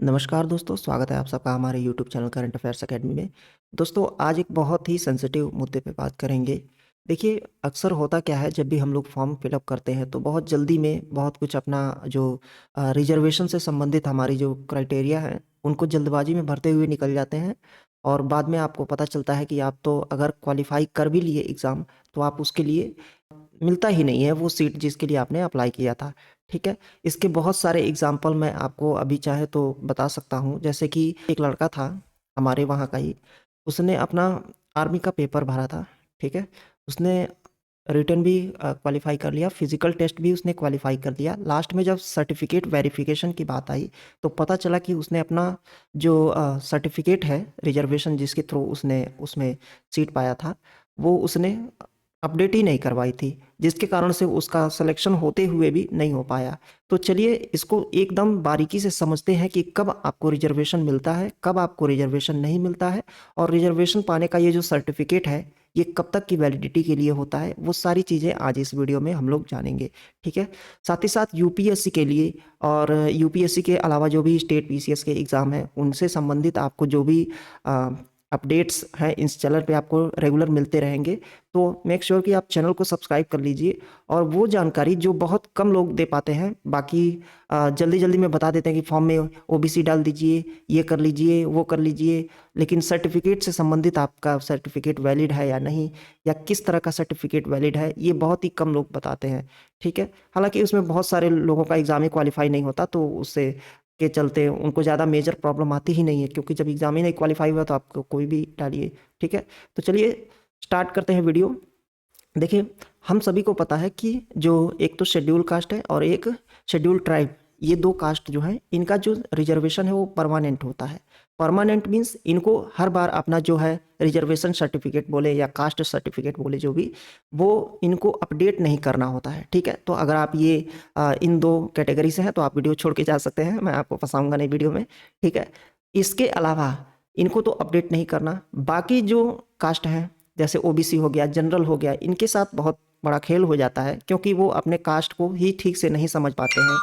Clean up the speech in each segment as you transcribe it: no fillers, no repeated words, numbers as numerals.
नमस्कार दोस्तों, स्वागत है आप सबका हमारे YouTube channel current affairs academy में। दोस्तों, आज एक बहुत ही सेंसिटिव मुद्दे पे बात करेंगे। देखिए, अक्सर होता क्या है, जब भी हम लोग फॉर्म फिलअप करते हैं तो बहुत जल्दी में बहुत कुछ अपना जो रिजर्वेशन से संबंधित हमारी जो क्राइटेरिया है, उनको जल्दबाजी में भरते हुए निकल जाते हैं और बाद में आपको पता चलता है कि आप तो अगर क्वालिफ़ाई कर भी लिए एग्ज़ाम, तो आप उसके लिए मिलता ही नहीं है वो सीट जिसके लिए आपने अप्लाई किया था, ठीक है? इसके बहुत सारे एग्ज़ाम्पल मैं आपको अभी चाहे तो बता सकता हूँ। जैसे कि एक लड़का था, हमारे वहाँ का ही, उसने अपना आर्मी का पेपर भरा था, ठीक है? उसने रिटन भी क्वालीफ़ाई कर लिया, फिज़िकल टेस्ट भी उसने क्वालीफ़ाई कर दिया। लास्ट में जब सर्टिफ़िकेट वेरिफ़िकेशन की बात आई, तो पता चला कि उसने अपना जो सर्टिफ़िकेट है, रिज़र्वेशन जिसके थ्रू उसने उसमें सीट पाया था, वो उसने अपडेट ही नहीं करवाई थी, जिसके कारण से उसका सिलेक्शन होते हुए भी नहीं हो पाया। तो चलिए इसको एकदम बारीकी से समझते हैं कि कब आपको रिज़र्वेशन मिलता है, कब आपको रिज़र्वेशन नहीं मिलता है और रिज़र्वेशन पाने का ये जो सर्टिफ़िकेट है, ये कब तक की वैलिडिटी के लिए होता है, वो सारी चीज़ें आज इस वीडियो में हम लोग जानेंगे, ठीक है? साथ ही साथ यूपीएससी के लिए और यूपीएससी के अलावा जो भी स्टेट पीसीएस के एग्ज़ाम हैं, उनसे संबंधित आपको जो भी अ, अपडेट्स हैं इस चैनल पे आपको रेगुलर मिलते रहेंगे। तो मेक श्योर कि आप चैनल को सब्सक्राइब कर लीजिए और वो जानकारी जो बहुत कम लोग दे पाते हैं, बाकी जल्दी-जल्दी में बता देते हैं कि फॉर्म में ओबीसी डाल दीजिए, ये कर लीजिए, वो कर लीजिए, लेकिन सर्टिफ़िकेट से संबंधित आपका सर्टिफ़िकेट वैलिड है या नहीं, या किस तरह का सर्टिफ़िकेट वैलिड है, ये बहुत ही कम लोग बताते हैं, ठीक है? हालाँकि उसमें बहुत सारे लोगों का एग्ज़ाम ही क्वालीफ़ाई नहीं होता, तो उससे के चलते उनको ज़्यादा मेजर प्रॉब्लम आती ही नहीं है, क्योंकि जब एग्ज़ाम ही नहीं क्वालीफ़ाई हुआ तो आप कोई भी डालिए, ठीक है? तो चलिए स्टार्ट करते हैं वीडियो। देखिए, हम सभी को पता है कि जो एक तो शेड्यूल कास्ट है और एक शेड्यूल ट्राइब, ये 2 कास्ट जो हैं, इनका जो रिज़र्वेशन है वो परमानेंट होता है। परमानेंट मीन्स इनको हर बार अपना जो है रिज़र्वेशन सर्टिफ़िकेट बोले या कास्ट सर्टिफ़िकेट बोले जो भी, वो इनको अपडेट नहीं करना होता है, ठीक है? तो अगर आप ये इन 2 कैटेगरी से हैं तो आप वीडियो छोड़ के जा सकते हैं, मैं आपको फँसाऊँगा नहीं वीडियो में, ठीक है? इसके अलावा इनको तो अपडेट नहीं करना, बाकी जो कास्ट हैं जैसे ओबीसी हो गया, जनरल हो गया, इनके साथ बहुत बड़ा खेल हो जाता है, क्योंकि वो अपने कास्ट को ही ठीक से नहीं समझ पाते हैं।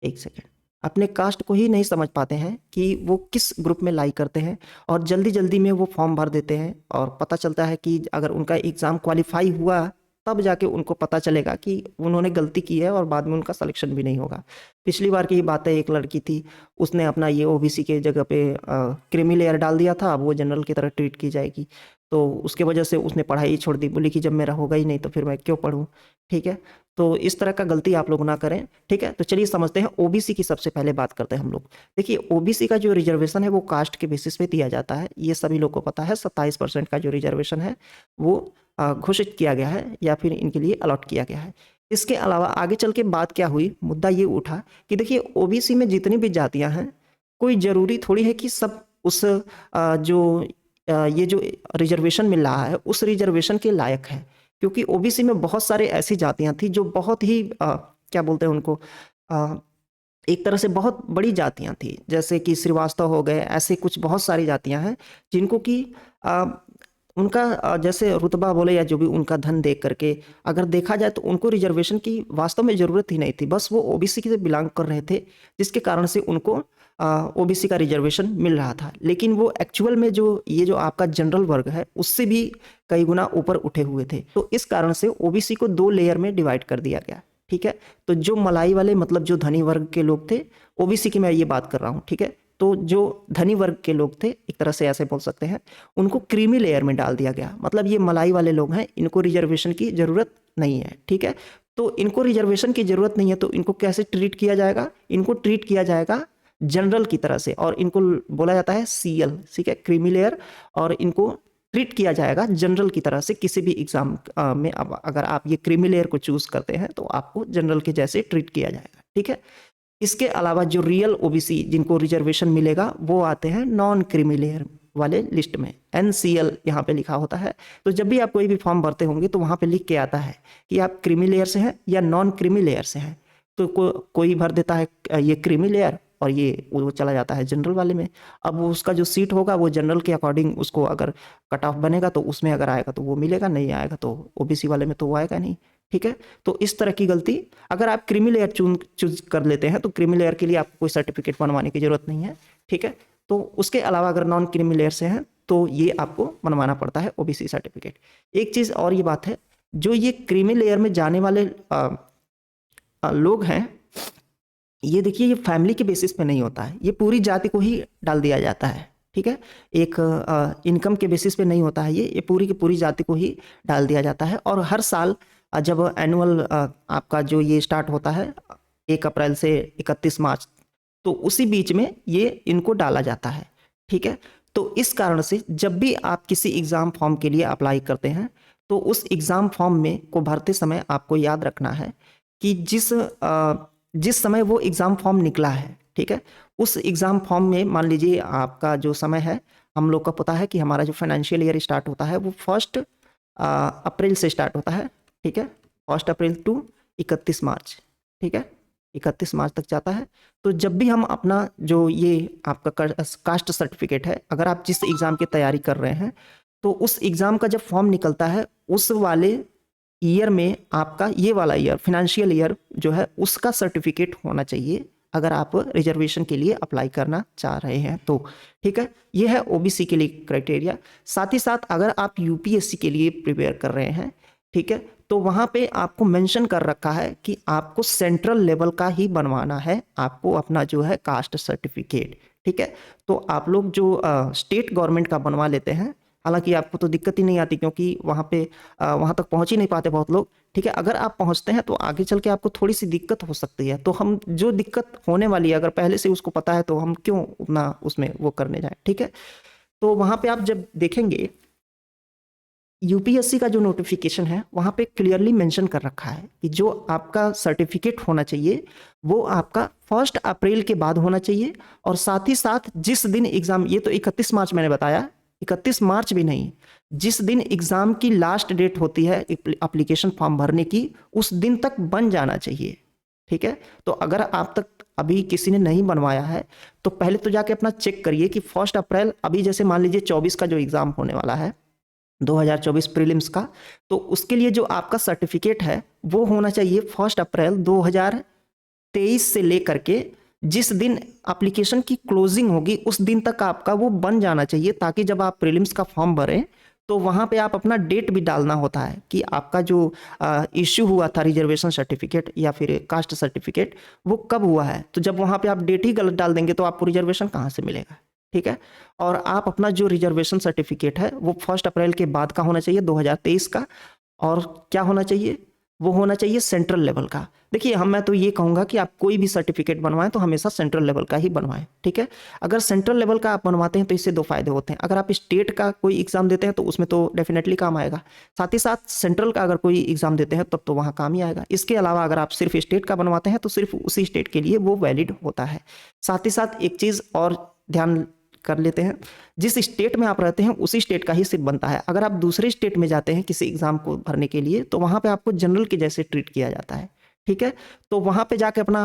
1 सेकंड। अपने कास्ट को ही नहीं समझ पाते हैं कि वो किस ग्रुप में लाई करते हैं और जल्दी-जल्दी में वो फॉर्म भर देते हैं और पता चलता है कि अगर उनका एग्ज़ाम क्वालीफ़ाई हुआ, तब जाके उनको पता चलेगा कि उन्होंने गलती की है और बाद में उनका सिलेक्शन भी नहीं होगा। पिछली बार की ही बात है, एक लड़की थी, उसने अपना ये ओबीसी के जगह पे क्रीमी लेयर डाल दिया था, अब वो जनरल की तरह ट्रीट की जाएगी। तो उसके वजह से उसने पढ़ाई ही छोड़ दी, बोली कि जब मेरा होगा ही नहीं तो फिर मैं क्यों पढ़ूँ, ठीक है? तो इस तरह का गलती आप लोग ना करें, ठीक है? तो चलिए समझते हैं, ओबीसी की सबसे पहले बात करते हैं हम लोग। देखिए, ओबीसी का जो रिज़र्वेशन है वो कास्ट के बेसिस पे दिया जाता है, ये सभी लोग को पता है। 27% का जो रिज़र्वेशन है वो घोषित किया गया है या फिर इनके लिए अलॉट किया गया है। इसके अलावा आगे चल के बात क्या हुई, मुद्दा ये उठा कि देखिए ओबीसी में जितनी भी जातियाँ हैं, कोई ज़रूरी थोड़ी है कि सब उस ये जो रिज़र्वेशन मिल रहा है, उस रिज़र्वेशन के लायक है। क्योंकि ओबीसी में बहुत सारे ऐसी जातियाँ थी जो बहुत ही क्या बोलते हैं उनको, अ, एक तरह से बहुत बड़ी जातियाँ थी, जैसे कि श्रीवास्तव हो गए, ऐसे कुछ बहुत सारी जातियाँ हैं जिनको कि अ, उनका जैसे रुतबा बोले या जो भी उनका धन देख करके अगर देखा जाए तो उनको रिज़र्वेशन की वास्तव में ज़रूरत ही नहीं थी, बस वो ओबीसी से बिलॉन्ग कर रहे थे, जिसके कारण से उनको ओबीसी का रिज़र्वेशन मिल रहा था। लेकिन वो एक्चुअल में जो ये जो आपका जनरल वर्ग है, उससे भी कई गुना ऊपर उठे हुए थे। तो इस कारण से ओबीसी को 2 लेयर में डिवाइड कर दिया गया, ठीक है? तो जो मलाई वाले मतलब जो धनी वर्ग के लोग थे, ओबीसी की मैं ये बात कर रहा हूँ, ठीक है? तो जो धनी वर्ग के लोग थे, एक तरह से ऐसे बोल सकते हैं, उनको क्रीमी लेयर में डाल दिया गया। मतलब ये मलाई वाले लोग हैं, इनको रिज़र्वेशन की ज़रूरत नहीं है, ठीक है? तो इनको रिज़र्वेशन की ज़रूरत नहीं है, तो इनको कैसे ट्रीट किया जाएगा? इनको ट्रीट किया जाएगा जनरल की तरह से और इनको बोला जाता है सीएल, ठीक है? क्रीमी लेयर, और इनको ट्रीट किया जाएगा जनरल की तरह से किसी भी एग्ज़ाम में। अब अगर आप ये क्रीमी लेयर को चूज़ करते हैं, तो आपको जनरल के जैसे ट्रीट किया जाएगा, ठीक है? इसके अलावा जो रियल ओबीसी जिनको रिजर्वेशन मिलेगा, वो आते हैं नॉन क्रीमी लेयर वाले लिस्ट में, एनसीएल यहाँ पे लिखा होता है। तो जब भी आप कोई भी फॉर्म भरते होंगे तो वहाँ पे लिख के आता है कि आप क्रीमी लेयर से हैं या नॉन क्रीमी लेयर से हैं। तो कोई भर देता है ये क्रीमी लेयर और ये वो चला जाता है जनरल वाले में। अब वो उसका जो सीट होगा वो जनरल के अकॉर्डिंग उसको अगर कट ऑफ बनेगा तो उसमें अगर आएगा तो वो मिलेगा, नहीं आएगा तो ओबीसी वाले में तो वो आएगा नहीं। ठीक है, तो इस तरह की गलती, अगर आप क्रीमी लेयर चूज कर लेते हैं तो क्रीमी लेयर के लिए आपको कोई सर्टिफिकेट बनवाने की जरूरत नहीं है। ठीक है, तो उसके अलावा अगर नॉन क्रीमी लेयर से हैं तो ये आपको बनवाना पड़ता है ओबीसी सर्टिफिकेट। एक चीज़ और ये बात है, जो ये क्रीमी लेयर में जाने वाले लोग हैं, ये देखिए ये फैमिली के बेसिस पे नहीं होता है, ये पूरी जाति को ही डाल दिया जाता है। ठीक है, एक इनकम के बेसिस पे नहीं होता है, ये पूरी की पूरी जाति को ही डाल दिया जाता है। और हर साल जब एनुअल आपका जो ये स्टार्ट होता है 1 अप्रैल से 31 मार्च, तो उसी बीच में ये इनको डाला जाता है। ठीक है, तो इस कारण से जब भी आप किसी एग्ज़ाम फॉर्म के लिए अप्लाई करते हैं तो उस एग्ज़ाम फॉर्म में को भरते समय आपको याद रखना है कि जिस समय वो एग्ज़ाम फॉर्म निकला है, ठीक है, उस एग्ज़ाम फॉर्म में मान लीजिए आपका जो समय है, हम लोग का पता है कि हमारा जो फाइनेंशियल ईयर स्टार्ट होता है वो 1 अप्रैल से स्टार्ट होता है। ठीक है, 1 अप्रैल टू 31 मार्च। ठीक है, 31 मार्च तक जाता है। तो जब भी हम अपना जो ये आपका कास्ट सर्टिफिकेट है, अगर आप जिस एग्ज़ाम की तैयारी कर रहे हैं तो उस एग्ज़ाम का जब फॉर्म निकलता है उस वाले ईयर में आपका ये वाला ईयर फाइनेंशियल ईयर जो है उसका सर्टिफिकेट होना चाहिए, अगर आप रिजर्वेशन के लिए अप्लाई करना चाह रहे हैं तो। ठीक है, ये है ओबीसी के लिए क्राइटेरिया। साथ ही साथ अगर आप यूपीएससी के लिए प्रिपेयर कर रहे हैं, ठीक है, तो वहाँ पे आपको मेंशन कर रखा है कि आपको सेंट्रल लेवल का ही बनवाना है, आपको अपना जो है कास्ट सर्टिफिकेट। ठीक है, तो आप लोग जो स्टेट गवर्नमेंट का बनवा लेते हैं, हालांकि आपको तो दिक्कत ही नहीं आती क्योंकि वहाँ पे वहाँ तक पहुँच ही नहीं पाते बहुत लोग। ठीक है, अगर आप पहुँचते हैं तो आगे चल के आपको थोड़ी सी दिक्कत हो सकती है, तो हम जो दिक्कत होने वाली है अगर पहले से उसको पता है तो हम क्यों उतना उसमें वो करने जाएं। ठीक है, तो वहाँ पे आप जब देखेंगे यूपीएससी का जो नोटिफिकेशन है वहाँ पे क्लियरली मेंशन कर रखा है कि जो आपका सर्टिफिकेट होना चाहिए वो आपका 1 अप्रैल के बाद होना चाहिए, और साथ ही साथ जिस दिन एग्ज़ाम, ये तो 31 मार्च मैंने बताया, 31 मार्च भी नहीं, जिस दिन एग्ज़ाम की लास्ट डेट होती है एप्लीकेशन फॉर्म भरने की उस दिन तक बन जाना चाहिए। ठीक है, तो अगर आप तक अभी किसी ने नहीं बनवाया है तो पहले तो जाके अपना चेक करिए कि 1 अप्रैल, अभी जैसे मान लीजिए 24 का जो एग्ज़ाम होने वाला है 2024 प्रीलिम्स का, तो उसके लिए जो आपका सर्टिफिकेट है वो होना चाहिए 1 अप्रैल 2023 से लेकर के जिस दिन एप्लीकेशन की क्लोजिंग होगी उस दिन तक आपका वो बन जाना चाहिए, ताकि जब आप प्रीलिम्स का फॉर्म भरें तो वहाँ पे आप अपना डेट भी डालना होता है कि आपका जो इश्यू हुआ था रिजर्वेशन सर्टिफिकेट या फिर कास्ट सर्टिफिकेट वो कब हुआ है। तो जब वहाँ पे आप डेट ही गलत डाल देंगे तो आपको रिजर्वेशन कहाँ से मिलेगा। ठीक है, और आप अपना जो रिजर्वेशन सर्टिफिकेट है वो 1 अप्रैल के बाद का होना चाहिए 2023 का, और क्या होना चाहिए, वो होना चाहिए सेंट्रल लेवल का। देखिए मैं तो ये कहूँगा कि आप कोई भी सर्टिफिकेट बनवाएं तो हमेशा सेंट्रल लेवल का ही बनवाएं। ठीक है, अगर सेंट्रल लेवल का आप बनवाते हैं तो इससे 2 फायदे होते हैं, अगर आप स्टेट का कोई एग्जाम देते हैं तो उसमें तो डेफिनेटली काम आएगा, साथ ही साथ सेंट्रल का अगर कोई एग्जाम देते हैं तब तो वहाँ काम ही आएगा। इसके अलावा अगर आप सिर्फ स्टेट का बनवाते हैं तो सिर्फ उसी स्टेट के लिए वो वैलिड होता है। साथ ही साथ एक चीज़ और ध्यान कर लेते हैं, जिस स्टेट में आप रहते हैं उसी स्टेट का ही सिर्फ बनता है। अगर आप दूसरे स्टेट में जाते हैं किसी एग्जाम को भरने के लिए तो वहाँ पे आपको जनरल के जैसे ट्रीट किया जाता है। ठीक है, तो वहाँ पे जाके अपना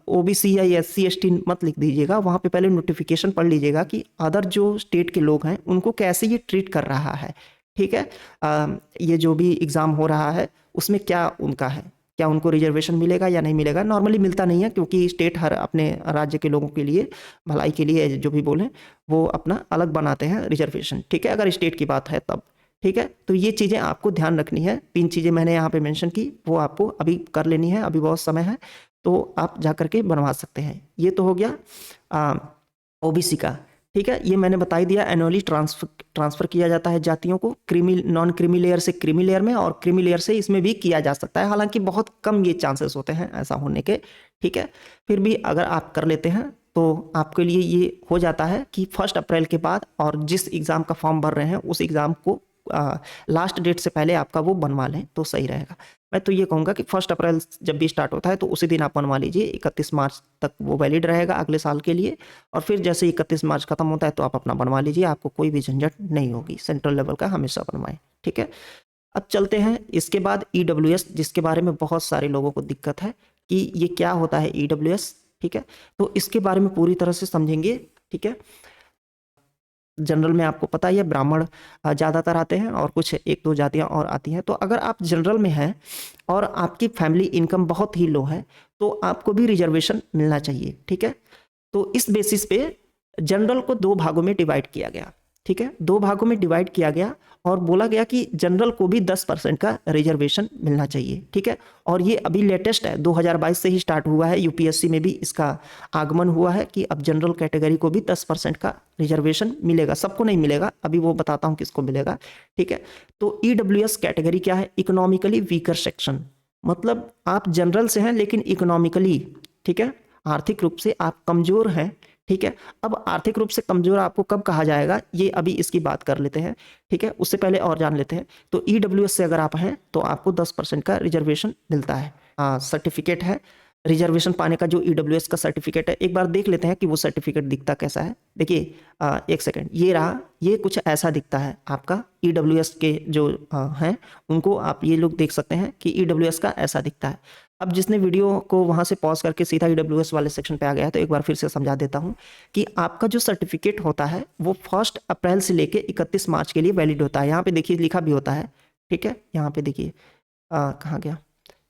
ओबीसी या एससी एसटी मत लिख दीजिएगा, वहाँ पे पहले नोटिफिकेशन पढ़ लीजिएगा कि अदर जो स्टेट के लोग हैं उनको कैसे ये ट्रीट कर रहा है। ठीक है, ये जो भी एग्ज़ाम हो रहा है उसमें क्या उनका है, क्या उनको रिजर्वेशन मिलेगा या नहीं मिलेगा। नॉर्मली मिलता नहीं है क्योंकि स्टेट हर अपने राज्य के लोगों के लिए भलाई के लिए जो भी बोलें वो अपना अलग बनाते हैं रिजर्वेशन। ठीक है, अगर स्टेट की बात है तब। ठीक है, तो ये चीज़ें आपको ध्यान रखनी है, 3 चीज़ें मैंने यहाँ पे मेंशन की वो आपको अभी कर लेनी है, अभी बहुत समय है तो आप जा करके बनवा सकते हैं। ये तो हो गया ओबीसी का। ठीक है, ये मैंने बता ही दिया, एनुअली ट्रांसफ़र किया जाता है जातियों को क्रीमी नॉन क्रीमी लेयर से क्रीमी लेयर में, और क्रीमी लेयर से इसमें भी किया जा सकता है, हालांकि बहुत कम ये चांसेस होते हैं ऐसा होने के। ठीक है, फिर भी अगर आप कर लेते हैं तो आपके लिए ये हो जाता है कि 1 अप्रैल के बाद और जिस एग्ज़ाम का फॉर्म भर रहे हैं उस एग्ज़ाम को लास्ट डेट से पहले आपका वो बनवा लें तो सही रहेगा। मैं तो ये कहूँगा कि 1 अप्रैल जब भी स्टार्ट होता है तो उसी दिन आप बनवा लीजिए, 31 मार्च तक वो वैलिड रहेगा अगले साल के लिए, और फिर जैसे 31 मार्च खत्म होता है तो आप अपना बनवा लीजिए, आपको कोई भी झंझट नहीं होगी। सेंट्रल लेवल का हमेशा बनवाएं। ठीक है, अब चलते हैं इसके बाद ईडब्ल्यूएस, जिसके बारे में बहुत सारे लोगों को दिक्कत है कि ये क्या होता है ईडब्ल्यूएस। ठीक है। तो इसके बारे में पूरी तरह से समझेंगे, ठीक है। जनरल में आपको पता ही है ब्राह्मण ज़्यादातर आते हैं और कुछ एक दो जातियां और आती हैं। तो अगर आप जनरल में हैं और आपकी फैमिली इनकम बहुत ही लो है तो आपको भी रिजर्वेशन मिलना चाहिए, ठीक है। तो इस बेसिस पे जनरल को दो भागों में डिवाइड किया गया, ठीक है। दो भागों में डिवाइड किया गया और बोला गया कि जनरल को भी 10% का रिजर्वेशन मिलना चाहिए, ठीक है। और ये अभी लेटेस्ट है, 2022 से ही स्टार्ट हुआ है, यूपीएससी में भी इसका आगमन हुआ है कि अब जनरल कैटेगरी को भी 10% का रिजर्वेशन मिलेगा। सबको नहीं मिलेगा, अभी वो बताता हूँ किसको मिलेगा, ठीक है। तो ईडब्ल्यूएस कैटेगरी क्या है? इकोनॉमिकली वीकर सेक्शन, मतलब आप जनरल से हैं लेकिन इकोनॉमिकली, ठीक है, आर्थिक रूप से आप कमजोर हैं, ठीक है। अब आर्थिक रूप से कमजोर आपको कब कहा जाएगा, ये अभी इसकी बात कर लेते हैं, ठीक है। उससे पहले और जान लेते हैं। तो ईडब्ल्यूएस से अगर आप हैं तो आपको 10% का रिजर्वेशन मिलता है। सर्टिफिकेट है रिजर्वेशन पाने का, जो ईडब्ल्यूएस का सर्टिफिकेट है। एक बार देख लेते हैं कि वो सर्टिफिकेट दिखता कैसा है। देखिए एक सेकंड, ये रहा, ये कुछ ऐसा दिखता है आपका। ईडब्ल्यूएस के जो हैं उनको आप ये लोग देख सकते हैं कि ईडब्ल्यूएस का ऐसा दिखता है। अब जिसने वीडियो को वहां से पॉज करके सीधा ईडब्ल्यूएस वाले सेक्शन पे आ गया है तो एक बार फिर से समझा देता हूं कि आपका जो सर्टिफिकेट होता है वो 1 अप्रैल से लेके 31 मार्च के लिए वैलिड होता है। यहाँ पे देखिए लिखा भी होता है, ठीक है। यहाँ पे देखिए कहाँ गया,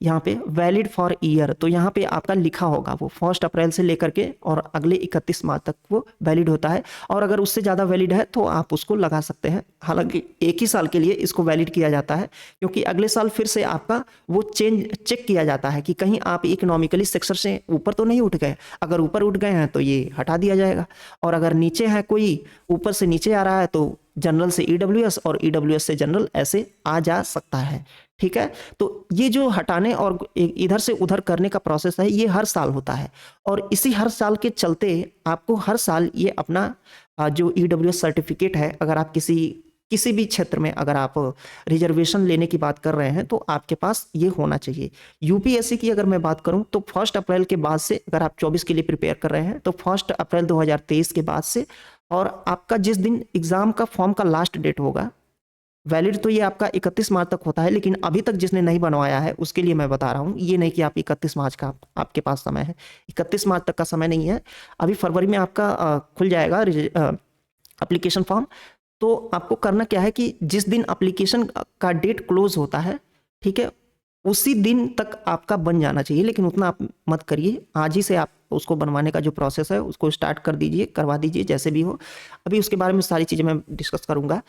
यहाँ पे वैलिड फॉर ईयर, तो यहाँ पे आपका लिखा होगा वो 1 अप्रैल से लेकर के और अगले 31 मार्च तक वो वैलिड होता है। और अगर उससे ज़्यादा वैलिड है तो आप उसको लगा सकते हैं। हालांकि एक ही साल के लिए इसको वैलिड किया जाता है, क्योंकि अगले साल फिर से आपका वो चेक किया जाता है कि कहीं आप इकोनॉमिकली सेक्टर से ऊपर तो नहीं उठ गए। अगर ऊपर उठ गए हैं तो ये हटा दिया जाएगा, और अगर नीचे है कोई, ऊपर से नीचे आ रहा है तो जनरल से ईडब्ल्यूएस और ईडब्ल्यूएस से जनरल ऐसे आ जा सकता है, ठीक है। तो ये जो हटाने और इधर से उधर करने का प्रोसेस है, ये हर साल होता है। और इसी हर साल के चलते आपको हर साल ये अपना जो ईडब्ल्यूएस सर्टिफिकेट है, अगर आप किसी भी क्षेत्र में अगर आप रिजर्वेशन लेने की बात कर रहे हैं तो आपके पास ये होना चाहिए। यूपीएससी की अगर मैं बात करूं तो 1 अप्रैल के बाद से, अगर आप 24 के लिए प्रिपेयर कर रहे हैं तो 1 अप्रैल 2023 के बाद से, और आपका जिस दिन एग्जाम का फॉर्म का लास्ट डेट होगा, वैलिड तो ये आपका 31 मार्च तक होता है, लेकिन अभी तक जिसने नहीं बनवाया है उसके लिए मैं बता रहा हूँ, ये नहीं कि आप 31 मार्च का आपके पास समय है। 31 मार्च तक का समय नहीं है, अभी फरवरी में आपका खुल जाएगा एप्लीकेशन फॉर्म। तो आपको करना क्या है कि जिस दिन एप्लीकेशन का डेट क्लोज होता है, ठीक है, उसी दिन तक आपका बन जाना चाहिए। लेकिन उतना आप मत करिए, आज ही से आप उसको बनवाने का जो प्रोसेस है उसको स्टार्ट कर दीजिए, करवा दीजिए जैसे भी हो। अभी उसके बारे में सारी चीज़ें मैं डिस्कस करूंगा,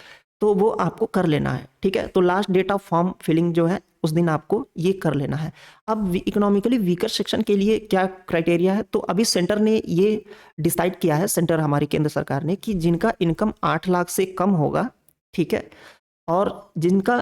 तो वो आपको कर लेना है, ठीक है। तो last date of form filling जो है उस दिन आपको ये कर लेना है। अब इकोनॉमिकली वीकर सेक्शन के लिए क्या क्राइटेरिया है, तो अभी सेंटर ने ये डिसाइड किया है, सेंटर हमारी केंद्र सरकार ने, कि जिनका इनकम 8 लाख से कम होगा, ठीक है, और जिनका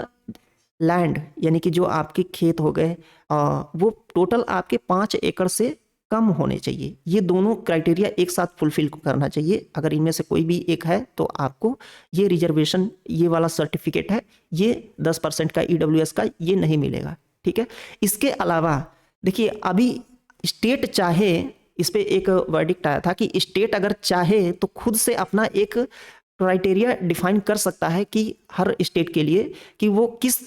लैंड यानी कि जो आपके खेत हो गए वो टोटल आपके 5 एकड़ से कम होने चाहिए। ये दोनों क्राइटेरिया एक साथ फुलफिल करना चाहिए। अगर इनमें से कोई भी एक है तो आपको ये रिजर्वेशन, ये वाला सर्टिफिकेट है, ये 10% का ईडब्ल्यूएस का ये नहीं मिलेगा, ठीक है। इसके अलावा देखिए, अभी स्टेट चाहे, इस पे एक वर्डिक्ट आया था कि स्टेट अगर चाहे तो खुद से अपना एक क्राइटेरिया डिफाइन कर सकता है कि हर स्टेट के लिए कि वो किस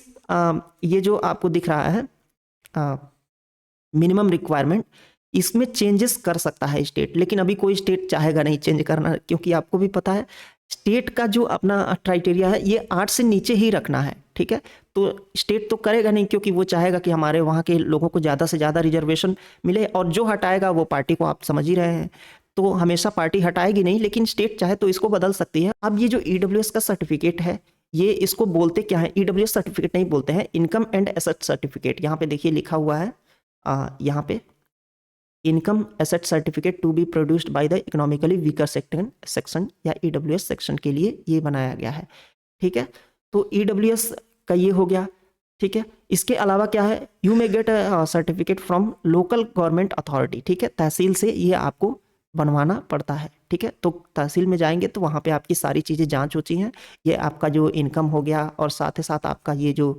ये जो आपको दिख रहा है मिनिमम रिक्वायरमेंट, इसमें चेंजेस कर सकता है स्टेट। लेकिन अभी कोई स्टेट चाहेगा नहीं चेंज करना, क्योंकि आपको भी पता है स्टेट का जो अपना क्राइटेरिया है ये 8 से नीचे ही रखना है, ठीक है। तो स्टेट तो करेगा नहीं, क्योंकि वो चाहेगा कि हमारे वहाँ के लोगों को ज़्यादा से ज़्यादा रिजर्वेशन मिले, और जो हटाएगा वो पार्टी को आप समझ ही रहे हैं, तो हमेशा पार्टी हटाएगी नहीं, लेकिन स्टेट चाहे तो इसको बदल सकती है। अब ये जो ईडब्ल्यूएस का सर्टिफिकेट है, ये इसको बोलते क्या है, ईडब्ल्यूएस सर्टिफिकेट नहीं बोलते हैं, इनकम एंड एसेट सर्टिफिकेट। यहाँ पे देखिए लिखा हुआ है, यहाँ पे income asset certificate to be produced by the economically weaker section या ईडब्ल्यूएस सेक्शन के लिए ये बनाया गया है, ठीक है। तो ईडब्ल्यूएस का ये हो गया, ठीक है। इसके अलावा क्या है, you may get a certificate from local government authority, ठीक है, तहसील से ये आपको बनवाना पड़ता है, ठीक है। तो तहसील में जाएंगे तो वहाँ पे आपकी सारी चीज़ें जांच होती हैं, ये आपका जो इनकम हो गया और साथ ही साथ आपका ये जो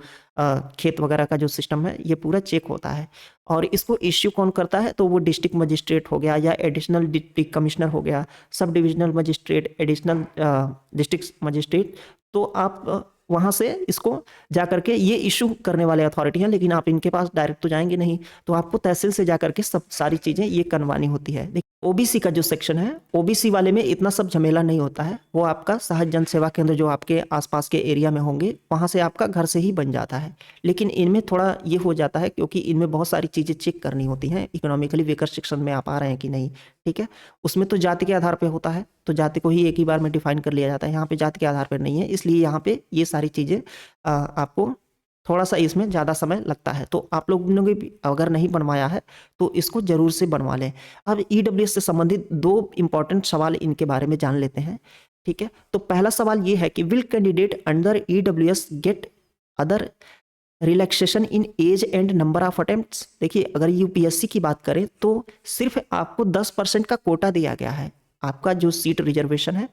खेत वगैरह का जो सिस्टम है ये पूरा चेक होता है। और इसको इश्यू कौन करता है, तो वो डिस्ट्रिक्ट मजिस्ट्रेट हो गया या एडिशनल डिस्ट्रिक्ट कमिश्नर हो गया, sub divisional magistrate, additional district magistrate. तो आप वहाँ से इसको जा करके ये इशू करने वाले अथॉरिटी हैं, लेकिन आप इनके पास डायरेक्ट तो जाएंगे नहीं, तो आपको तहसील से जा करके सब सारी चीज़ें ये करवानी होती है। देखिए ओबीसी का जो सेक्शन है, ओबीसी वाले में इतना सब झमेला नहीं होता है, वो आपका सहज जन सेवा केंद्र जो आपके आसपास के एरिया में होंगे वहाँ से आपका घर से ही बन जाता है। लेकिन इनमें थोड़ा ये हो जाता है क्योंकि इनमें बहुत सारी चीज़ें चेक करनी होती हैं, इकोनॉमिकली वीकर सेक्शन में आप आ रहे हैं कि नहीं, ठीक है। उसमें तो जाति के आधार पर होता है, तो जाति को ही एक ही बार में डिफाइन कर लिया जाता है, यहाँ पे जाति के आधार पर नहीं है, इसलिए यहाँ पे ये सारी चीज़ें आपको थोड़ा सा इसमें ज़्यादा समय लगता है। तो आप लोगों ने भी अगर नहीं बनवाया है तो इसको ज़रूर से बनवा लें। अब ईडब्ल्यूएस से संबंधित 2 इंपॉर्टेंट सवाल इनके बारे में जान लेते हैं, ठीक है। तो पहला सवाल ये है कि will candidate under EWS get other relaxation in age and number of attempts. देखिए अगर यूपीएससी की बात करें तो सिर्फ आपको 10% का कोटा दिया गया है, आपका जो सीट रिजर्वेशन है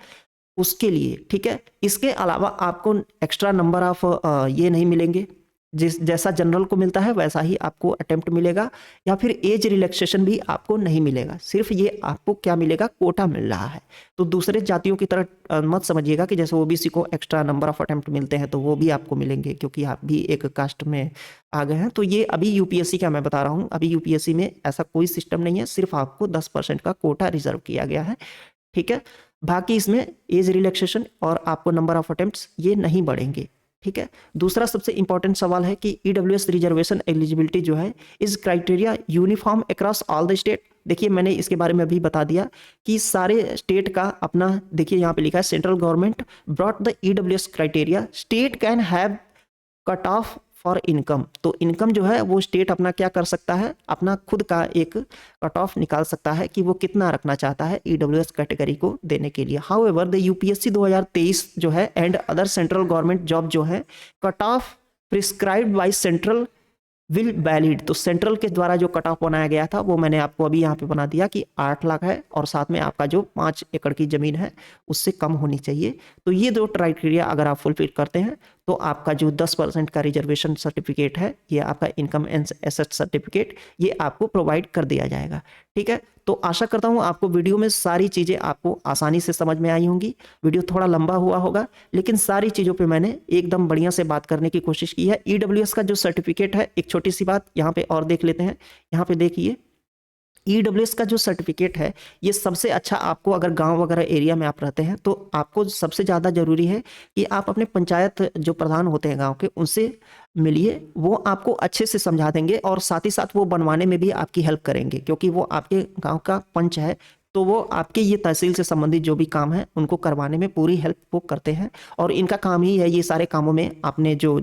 उसके लिए, ठीक है। इसके अलावा आपको एक्स्ट्रा नंबर ऑफ ये नहीं मिलेंगे, जैसा जनरल को मिलता है वैसा ही आपको अटेम्प्ट मिलेगा, या फिर एज रिलैक्सेशन भी आपको नहीं मिलेगा, सिर्फ ये आपको क्या मिलेगा, कोटा मिल रहा है। तो दूसरे जातियों की तरह मत समझिएगा कि जैसे ओबीसी को एक्स्ट्रा नंबर ऑफ अटेम्प्ट मिलते हैं तो वो भी आपको मिलेंगे क्योंकि आप भी एक कास्ट में आ गए हैं। तो ये अभी यूपीएससी का मैं बता रहा हूँ, अभी यूपीएससी में ऐसा कोई सिस्टम नहीं है, सिर्फ आपको 10% का कोटा रिजर्व किया गया है, ठीक है। बाकी इसमें एज रिलैक्सेशन और आपको नंबर ऑफ अटेम्प्ट्स ये नहीं बढ़ेंगे, ठीक है। दूसरा सबसे इंपॉर्टेंट सवाल है कि ईडब्ल्यूएस रिजर्वेशन एलिजिबिलिटी जो है इस criteria uniform across all the state. देखिए मैंने इसके बारे में अभी बता दिया कि सारे स्टेट का अपना, देखिए यहाँ पे लिखा है central government brought the EWS criteria, state can have cut off for income. तो इनकम जो है वो स्टेट अपना क्या कर सकता है, अपना खुद का एक कट ऑफ निकाल सकता है कि वो कितना रखना चाहता है ईडब्ल्यूएस कैटेगरी को देने के लिए। हाउएवर द यूपीएससी 2023 जो है and other central government job जो है cut off prescribed by central will valid. तो सेंट्रल के द्वारा जो कट ऑफ बनाया गया था वो मैंने आपको अभी यहाँ पे बना दिया कि 8 लाख है और साथ में आपका जो 5 एकड़ की जमीन है उससे कम होनी चाहिए। तो ये 2 क्राइटेरिया अगर आप फुलफिल करते हैं तो आपका जो 10% का रिजर्वेशन सर्टिफिकेट है, ये आपका इनकम एंड एसेट सर्टिफिकेट, ये आपको प्रोवाइड कर दिया जाएगा, ठीक है। तो आशा करता हूँ आपको वीडियो में सारी चीज़ें आपको आसानी से समझ में आई होंगी। वीडियो थोड़ा लंबा हुआ होगा लेकिन सारी चीज़ों पे मैंने एकदम बढ़िया से बात करने की कोशिश की है। ईडब्ल्यूएस का जो सर्टिफिकेट है, एक छोटी सी बात यहाँ पे और देख लेते हैं। यहाँ पे देखिए ईडब्ल्यूएस का जो सर्टिफिकेट है ये सबसे अच्छा आपको, अगर गांव वगैरह एरिया में आप रहते हैं तो आपको सबसे ज़्यादा ज़रूरी है कि आप अपने पंचायत जो प्रधान होते हैं गांव के उनसे मिलिए, वो आपको अच्छे से समझा देंगे और साथ ही साथ वो बनवाने में भी आपकी हेल्प करेंगे क्योंकि वो आपके गांव का पंच है, तो वो आपके ये तहसील से संबंधित जो भी काम है उनको करवाने में पूरी हेल्प वो करते हैं। और इनका काम ही है ये सारे कामों में आपने जो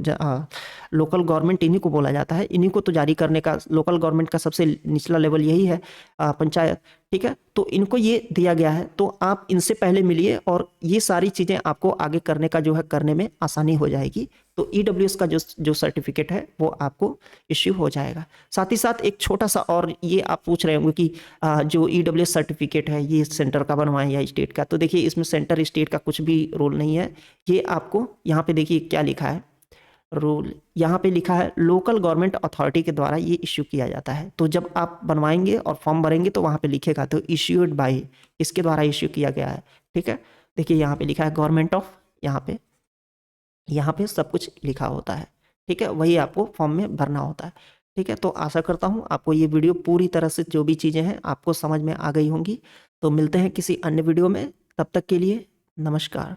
लोकल गवर्नमेंट इन्हीं को बोला जाता है, इन्हीं को तो जारी करने का, लोकल गवर्नमेंट का सबसे निचला लेवल यही है पंचायत, ठीक है। तो इनको ये दिया गया है तो आप इनसे पहले मिलिए और ये सारी चीज़ें आपको आगे करने का जो है करने में आसानी हो जाएगी। तो ईडब्ल्यूएस का जो सर्टिफिकेट है वो आपको इश्यू हो जाएगा। साथ ही साथ एक छोटा सा और, ये आप पूछ रहे होंगे कि जो ईडब्ल्यूएस सर्टिफिकेट है ये सेंटर का बनवाएं या स्टेट का, तो देखिए इसमें सेंटर स्टेट का कुछ भी रोल नहीं है। ये आपको यहाँ पे देखिए क्या लिखा है रूल, यहाँ पे लिखा है लोकल गवर्नमेंट अथॉरिटी के द्वारा ये इश्यू किया जाता है। तो जब आप बनवाएंगे और फॉर्म भरेंगे तो वहाँ पे लिखेगा तो इश्यूड बाय, इसके द्वारा इश्यू किया गया है, ठीक है। देखिए यहाँ पे लिखा है गवर्नमेंट ऑफ, यहाँ पे सब कुछ लिखा होता है, ठीक है, वही आपको फॉर्म में भरना होता है, ठीक है। तो आशा करता हूँ आपको ये वीडियो पूरी तरह से जो भी चीज़ें हैं आपको समझ में आ गई होंगी। तो मिलते हैं किसी अन्य वीडियो में, तब तक के लिए नमस्कार।